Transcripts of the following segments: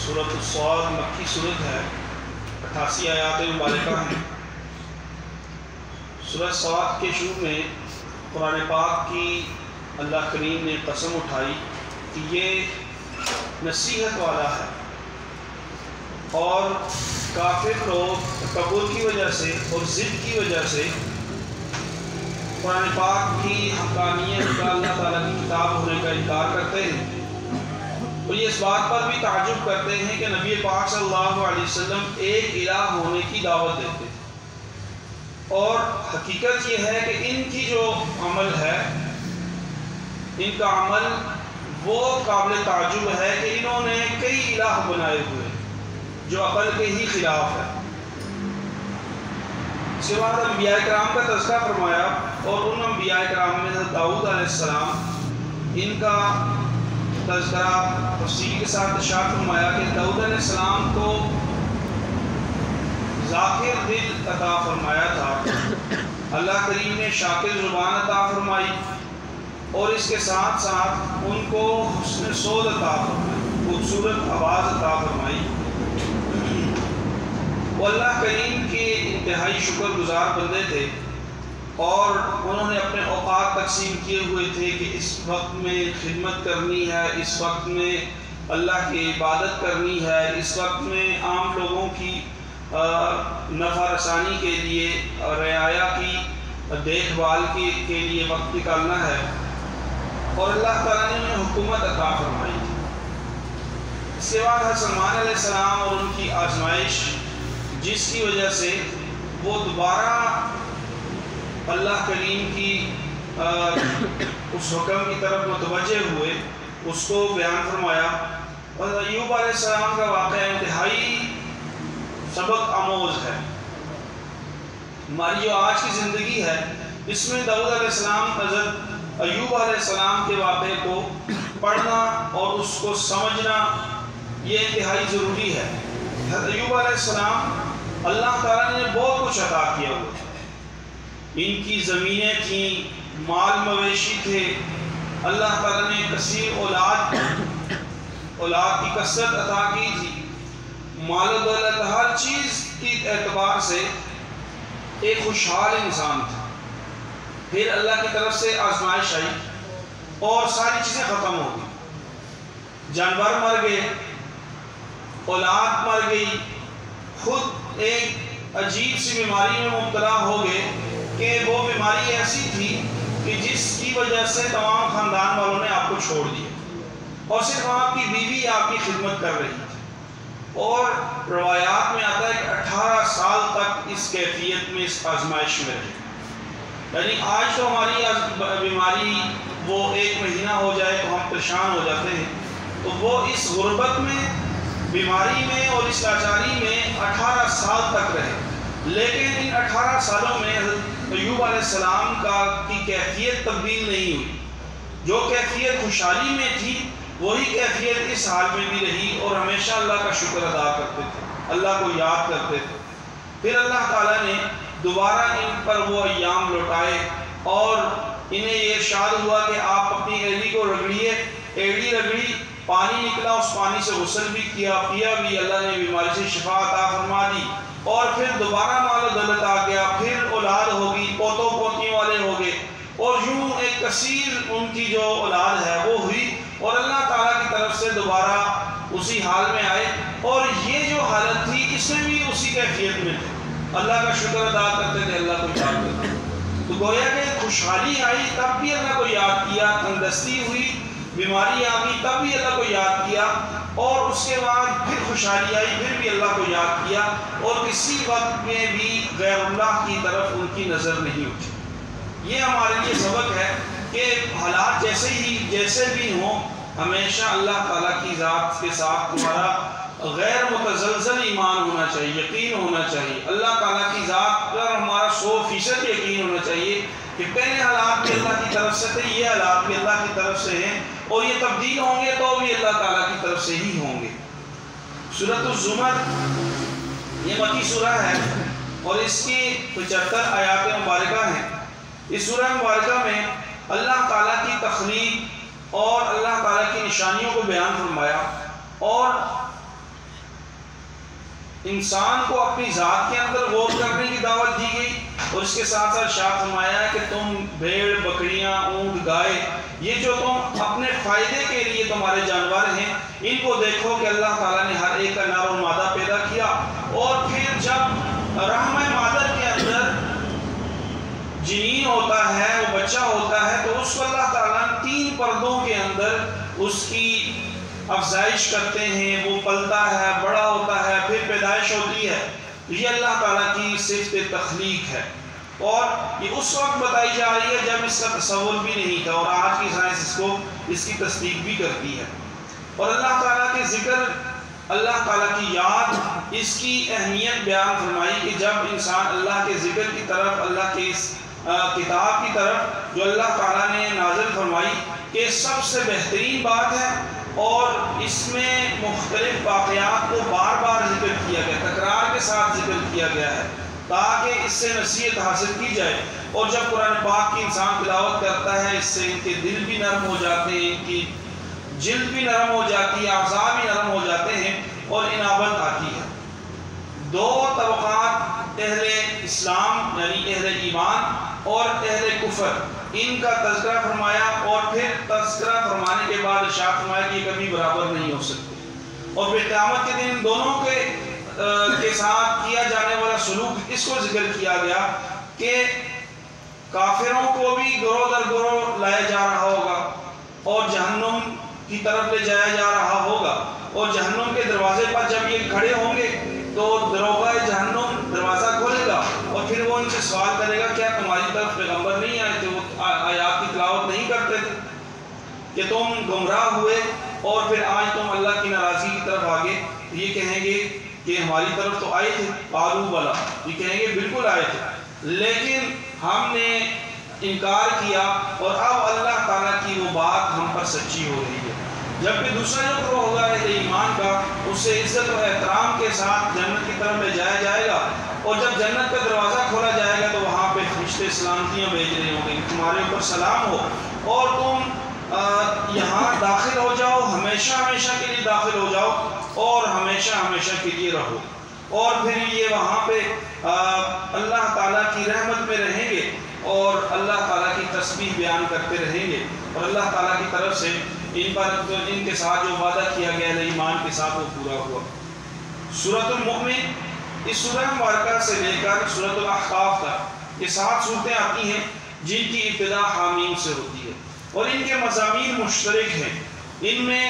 سورۃ الصاد مکی سورت ہے، 88 آیات مبارکہ ہیں۔ سورۃ صاد کے شروع میں قرآن پاک کی اللہ کریم نے قسم اٹھائی کہ یہ نصیحت والا ہے، اور کافر لوگ تکبر کی وجہ سے اور ضد کی وجہ سے قرآن پاک کی حقانیت کا، اللہ تعالیٰ کی کتاب ہونے کا انکار کرتے ہیں، اور یہ اس بات پر بھی تعجب کرتے ہیں کہ نبی پاک صلی اللہ علیہ وسلم ایک الہ ہونے کی دعوت دیتے ہیں۔ اور حقیقت یہ ہے کہ ان کی جو عمل ہے، ان کا عمل وہ قابل تعجب ہے کہ انہوں نے کئی الہ بنائے ہوئے جو عقل کے ہی خلاف ہے۔ اس کے بعد انبیاء کرام کا تذکرہ فرمایا، اور ان انبیاء کرام میں حضرت داؤد علیہ السلام، ان کا تذکرہ تفصیل کے ساتھ ارشاد فرمایا کہ داؤد علیہ السلام کو ذاکر دل عطا فرمایا تھا، اللہ کریم نے شاکر زبان عطا فرمائی، اور اس کے ساتھ ساتھ ان کو حسن صوت عطا فرمائی، خوبصورت آواز عطا فرمائی۔ وہ اللہ کریم کے انتہائی شکر گزار بندے تھے، اور انہوں نے اپنے اوقات تقسیم کیے ہوئے تھے کہ اس وقت میں خدمت کرنی ہے، اس وقت میں اللہ کی عبادت کرنی ہے، اس وقت میں عام لوگوں کی نفع رسانی کے لیے، رعایا کی دیکھ بھال کے لیے وقت نکالنا ہے، اور اللہ تعالیٰ نے انہیں حکومت عطا فرمائی۔ اس کے بعد حضرت سلمان علیہ السلام اور ان کی آزمائش، جس کی وجہ سے وہ دوبارہ اللہ کریم کی اس حکم کی طرف متوجہ ہوئے، اس کو بیان فرمایا۔ اور ایوب علیہ السلام کا واقعہ انتہائی سبق آموز ہے۔ ہماری جو آج کی زندگی ہے، اس میں داؤد علیہ السلام، حضرت ایوب علیہ السلام کے واقعے کو پڑھنا اور اس کو سمجھنا یہ انتہائی ضروری ہے۔ حضرت ایوب علیہ السلام، اللہ تعالیٰ نے بہت کچھ عطا کیا ہوا تھا، ان کی زمینیں تھیں، مال مویشی تھے، اللہ تعالیٰ نے کثیر اولاد کی کثرت عطا کی تھی، مال و دولت ہر چیز کی اعتبار سے ایک خوشحال انسان تھا۔ پھر اللہ کی طرف سے آزمائش آئی اور ساری چیزیں ختم ہو گئی، جانور مر گئے، اولاد مر گئی، خود ایک عجیب سی بیماری میں مبتلا ہو گئے کہ وہ بیماری ایسی تھی کہ جس کی وجہ سے تمام خاندان والوں نے آپ کو چھوڑ دیا، اور صرف آپ کی بیوی آپ کی خدمت کر رہی تھی، اور روایات میں آتا ہے کہ 18 سال تک اس کیفیت میں، اس آزمائش میں رہی۔ یعنی آج تو ہماری بیماری وہ 1 مہینہ ہو جائے تو ہم پریشان ہو جاتے ہیں، تو وہ اس غربت میں، بیماری میں اور اس لاچاری میں 18 سال تک رہے۔ لیکن ان 18 سالوں میں حضرت ایوب علیہ السلام کی کیفیت تبدیل نہیں ہوئی، جو کیفیت خوشحالی میں تھی وہی کیفیت اس حال میں بھی رہی، اور ہمیشہ اللہ کا شکر ادا کرتے تھے، اللہ کو یاد کرتے تھے۔ پھر اللہ تعالیٰ نے دوبارہ ان پر وہ ایام لوٹائے، اور انہیں یہ ارشاد ہوا کہ آپ اپنی ایڑی کو رگڑیے، ایڑی رگڑی، پانی نکلا، اس پانی سے غسل بھی کیا، پیا بھی، اللہ نے بیماری سے شفا عطا فرما دی، اور پھر دوبارہ مال و دولت آ گیا، پھر اولاد ہوگی، پوتوں پوتیوں والے ہو گئے، اور یوں ایک کثیر ان کی جو اولاد ہے وہ ہوئی، اور اللہ تعالیٰ کی طرف سے دوبارہ اسی حال میں آئے، اور یہ جو حالت تھی اس میں بھی اسی کیفیت میں تھے، اللہ کا شکر ادا کرتے تھے، اللہ کو یاد کرتے تھے۔ تو گویا کہ خوشحالی آئی تب بھی اللہ کو یاد کیا، تندرستی ہوئی، بیماری آ گئی تب بھی اللہ کو یاد کیا، اور اس کے بعد پھر خوشحالی آئی پھر بھی اللہ کو یاد کیا، اور کسی وقت میں بھی غیر اللہ کی طرف ان کی نظر نہیں اٹھی۔ یہ ہمارے لیے سبق ہے کہ حالات جیسے بھی ہوں، ہمیشہ اللہ تعالیٰ کی ذات کے ساتھ تمہارا غیر متزلزل ایمان ہونا چاہیے، یقین ہونا چاہیے، اللہ تعالیٰ کی ذات پر ہمارا 100% یقین ہونا چاہیے کہ پہلے حالات بھی اللہ کی طرف سے تھے، یہ حالات بھی اللہ کی طرف سے ہیں، اور یہ تبدیل ہوں گے تو بھی اللہ تعالیٰ کی طرف سے ہی ہوں گے۔ سورۃ الزمر یہ مکی سورہ ہے، اور اس کی 75 آیات مبارکہ ہیں۔ اس سورہ مبارکہ میں اللہ تعالیٰ کی تخلیق اور اللہ تعالیٰ کی نشانیوں کو بیان فرمایا، اور انسان کو اپنی ذات کے اندر غور کرنے کی دعوت دی گئی، اور اس کے ساتھ ساتھ ارشاد فرمایا ہے کہ تم بھیڑ بکریاں اونٹ گائے یہ جو تم اپنے فائدے کے لیے تمہارے جانور ہیں ان کو دیکھو کہ اللہ تعالیٰ نے ہر ایک کا نر و مادہ پیدا کیا، اور پھر جب رحم مادر کے اندر جنین ہوتا ہے، وہ بچہ ہوتا ہے، تو اس کو اللہ تعالیٰ 3 پردوں کے اندر اس کی افزائش کرتے ہیں، وہ پلتا ہے، بڑا ہوتا ہے، پھر پیدائش ہوتی ہے۔ یہ اللہ تعالیٰ کی صفت تخلیق ہے، اور یہ اس وقت بتائی جا رہی ہے جب اس کا تصور بھی نہیں تھا، اور آج کی سائنس اس کی تصدیق بھی کرتی ہے۔ اور اللہ تعالیٰ کے ذکر، اللہ تعالیٰ کی یاد، اس کی اہمیت بیان فرمائی کہ جب انسان اللہ کے ذکر کی طرف، اللہ کے اس کتاب کی طرف جو اللہ تعالیٰ نے نازل فرمائی کہ سب سے بہترین بات ہے، اور اس میں مختلف واقعات کو بار بار ذکر کیا گیا، تکرار کے ساتھ ذکر کیا گیا ہے تاکہ اس سے نصیحت حاصل کی جائے۔ اور جب قرآن پاک کی انسان تلاوت کرتا ہے، اس سے ان کے دل بھی نرم ہو جاتے ہیں، ان کی جلد بھی نرم ہو جاتی ہے، اعضاء بھی نرم ہو جاتے ہیں، اور انابت آتی ہے۔ 2 طبقات اہل اسلام یعنی اہل ایمان اور اہل کفر، ان کا تذکرہ فرمایا، اور پھر تذکرہ فرمانے کے بعد ارشاد فرمایا کہ یہ کبھی برابر نہیں ہو سکتے، اور پھر قیامت کے دن دونوں کے ساتھ کیا جانے والا سلوک اس کو ذکر کیا گیا کہ کافروں کو بھی گروہ در گروہ لایا جا رہا ہوگا، اور جہنم کی طرف لے جایا جا رہا ہوگا، اور جہنم کے دروازے پر جب یہ کھڑے ہوں گے تو دروغہ جہنم دروازہ کھولے گا، اور پھر وہ ان سے سوال کرے گا کیا تمہاری طرف پیغمبر نہیں آئے تھے، وہ آیات کی تلاوت نہیں کرتے تھے کہ تم گمراہ ہوئے اور پھر آج تم اللہ کی ناراضگی کی طرف آگے؟ یہ کہیں گے کہ ہماری طرف تو آئے تھے، قالوا بلا، یہ کہیں گے بالکل آئے تھے، لیکن ہم نے انکار کیا، اور اب اللہ تعالیٰ کی وہ بات ہم پر سچی ہو رہی ہے۔ جبکہ دوسرا جو گروہ ہوگا اہل ایمان کا، اسے عزت و احترام کے ساتھ جنت کی طرف لے جایا جائے گا، اور جب جنت کا دروازہ کھولا جائے گا تو وہاں پہ فرشتے سلامتیاں بھیج رہے ہوں گے، تمہارے اوپر سلام ہو، اور تم یہاں داخل ہو جاؤ، ہمیشہ ہمیشہ کے لیے داخل ہو جاؤ، اور ہمیشہ ہمیشہ کے لیے رہو۔ اور پھر یہ وہاں پہ اللہ تعالیٰ کی رحمت میں رہیں گے، اور اللہ تعالیٰ کی تسبیح بیان کرتے رہیں گے، اور اللہ تعالیٰ کی طرف سے ان کے ساتھ جو وعدہ کیا گیا ہے ایمان کے ساتھ وہ پورا ہوا۔ سورۃ المؤمن، اس سورہ مبارکہ سے لے کر سورۃ الاحقاف تک یہ 7 صورتیں آتی ہیں جن کی ابتدا حامیم سے ہوتی ہے، اور ان کے مضامین مشترک ہیں۔ ان میں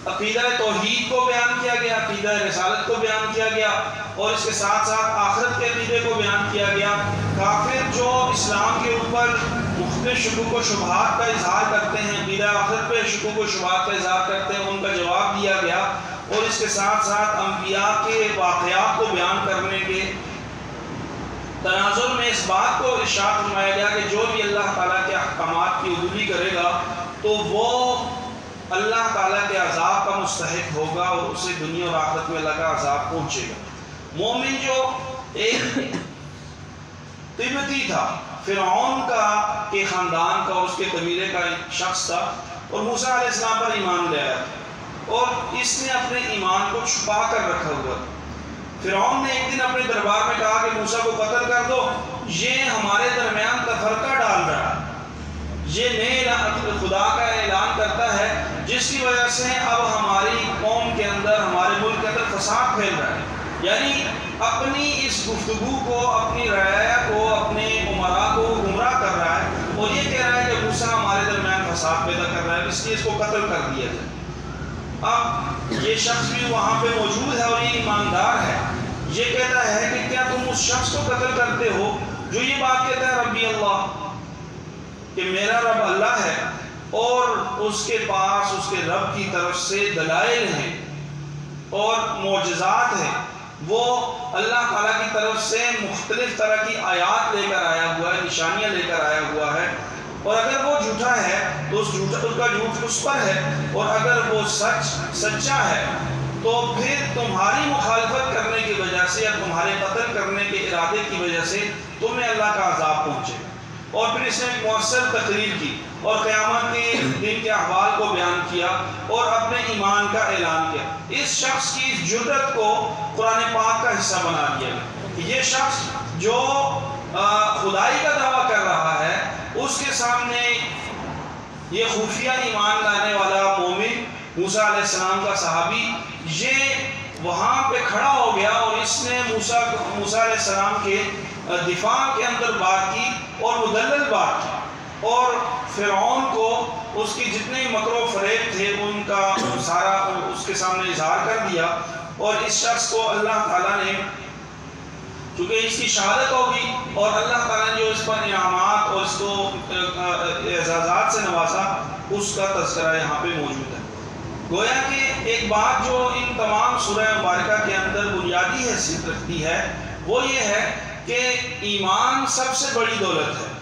عقیدہ توحید کو بیان کیا گیا، عقیدہ رسالت کو بیان کیا گیا، اور اس کے ساتھ ساتھ آخرت کے عقیدے کو بیان کیا گیا۔ کافر جو اسلام کے اوپر مختلف شکوک و شبہات کا اظہار کرتے ہیں، عقیدہ آخرت پہ شکوک و شبہات کا اظہار کرتے ہیں، ان کا جواب دیا گیا، اور اس کے ساتھ ساتھ انبیاء کے واقعات کو بیان کرنے کے تناظر میں اس بات کو ارشاد فرمایا گیا کہ جو بھی اللہ تعالیٰ کے احکامات کی عبودی کرے گا تو وہ اللہ تعالیٰ کے عذاب کا مستحق ہوگا، اور اسے دنیا اور آخرت میں اللہ کا عذاب پہنچے گا۔ مومن جو ایک قبطی تھا، فرعون کے خاندان کا اور اس کے قبیلے کا ایک شخص تھا، اور موسیٰ علیہ السلام پر ایمان لے آیا، اور اس نے اپنے ایمان کو چھپا کر رکھا ہوا تھا۔ فرعون نے ایک دن اپنے دربار میں کہا کہ موسیٰ کو قتل کر دو، یہ ہمارے درمیان تفرقہ ڈال رہا ہے، یہ نئے خدا کا اعلان کرتا ہے جس کی وجہ سے اب ہماری قوم کے اندر، ہمارے ملک کے اندر فساد پھیل رہا ہے۔ یعنی اپنی اس گفتگو کو، اپنی رعایا کو، اپنے عمراء کو گمراہ کر رہا ہے، اور یہ کہہ رہا ہے کہ موسیٰ ہمارے درمیان فساد پیدا کر رہا ہے، اس لیے اس کو قتل کر دیا جائے۔ اب یہ شخص بھی وہاں پہ موجود ہے اور یہ ایماندار ہے، یہ کہتا ہے کہ کیا تم اس شخص کو قتل کرتے ہو جو یہ بات کہتا ہے ربی اللہ، کہ میرا رب اللہ ہے، اور اس کے پاس اس کے رب کی طرف سے دلائل ہیں اور معجزات ہیں، وہ اللہ تعالیٰ کی طرف سے مختلف طرح کی آیات لے کر آیا ہوا ہے، نشانیاں لے کر آیا ہوا ہے، اور اگر وہ جھوٹا ہے تو اس کا جھوٹ اس پر ہے، اور اگر وہ سچا ہے تو پھر تمہاری مخالفت کرنے کی وجہ سے یا تمہارے قتل کرنے کے ارادے کی وجہ سے تمہیں اللہ کا عذاب پہنچے گا۔ اور پھر اس نے ایک مؤثر تقریر کی اور قیامت کے دن کے احوال کو بیان کیا اور اپنے ایمان کا اعلان کیا، اس شخص کی اس جرأت کو قرآن پاک کا حصہ بنا دیا گیا کہ یہ شخص جو خدائی کا دعویٰ کر رہا ہے، اس کے سامنے یہ خفیہ ایمان لانے والا مومن موسیٰ علیہ السلام کا صحابی یہ وہاں پہ کھڑا ہو گیا اور اس نے موسیٰ علیہ السلام کے دفاع کے اندر بات کی اور مدلل بات کی، اور فرعون کو اس کی جتنے مکر و فریب تھے ان کا سارا اس کے سامنے اظہار کر دیا، اور اس شخص کو اللہ تعالیٰ نے چونکہ اس کی شہادت ہوگی اور اللہ تعالیٰ نے جو اس پر انعامات اور اس کو اعزازات سے نوازا، اس کا تذکرہ یہاں پہ موجود ہے۔ گویا کہ ایک بات جو ان تمام سورہ مبارکہ کے اندر بنیادی حیثیت رکھتی ہے وہ یہ ہے کہ ایمان سب سے بڑی دولت ہے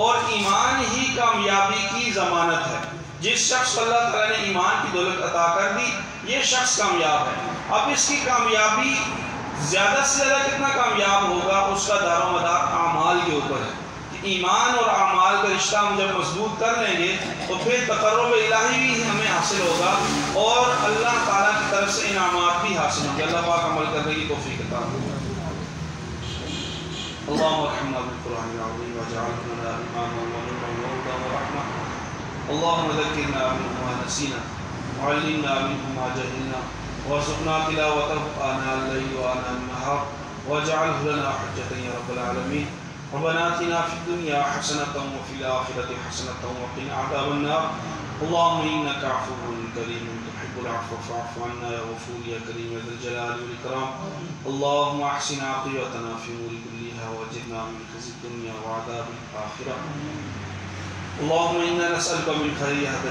اور ایمان ہی کامیابی کی ضمانت ہے۔ جس شخص کو اللہ تعالیٰ نے ایمان کی دولت عطا کر دی، یہ شخص کامیاب ہے۔ اب اس کی کامیابی زیادہ سے زیادہ کتنا کامیاب ہوگا، اس کا دار و مدار اعمال کے اوپر ہے۔ ایمان اور اعمال کا رشتہ ہم جب مضبوط کر لیں گے تو پھر تقرب الہی بھی ہمیں حاصل ہوگا اور اللہ تعالیٰ کی طرف سے انعامات بھی حاصل ہوں گے۔ اللہ پاک عمل کرنے کی توفیق عطا فرمائے۔ اللهم ارحمنا بالقرآن العظيم واجعله لنا إماما ونورا وهدى ورحمة، اللهم ذكرنا منه ما نسينا وعلمنا منه ما جهلنا وارزقنا تلاوته آناء الليل وآناء النهار واجعله لنا حجة يا رب العالمين۔ ربنا آتنا في الدنيا حسنة وفي الآخرة حسنة وقنا عذاب النار، اللهم إنك عفو كريم تحب العفو فاعف عنا يا غفور يا كريم يا ذا الجلال والإكرام، اللهم أحسن عاقبتنا في أمور كلها واجرنا من خزي الدنيا وعذاب الآخرة، اللهم إنا نسألك من خير هذا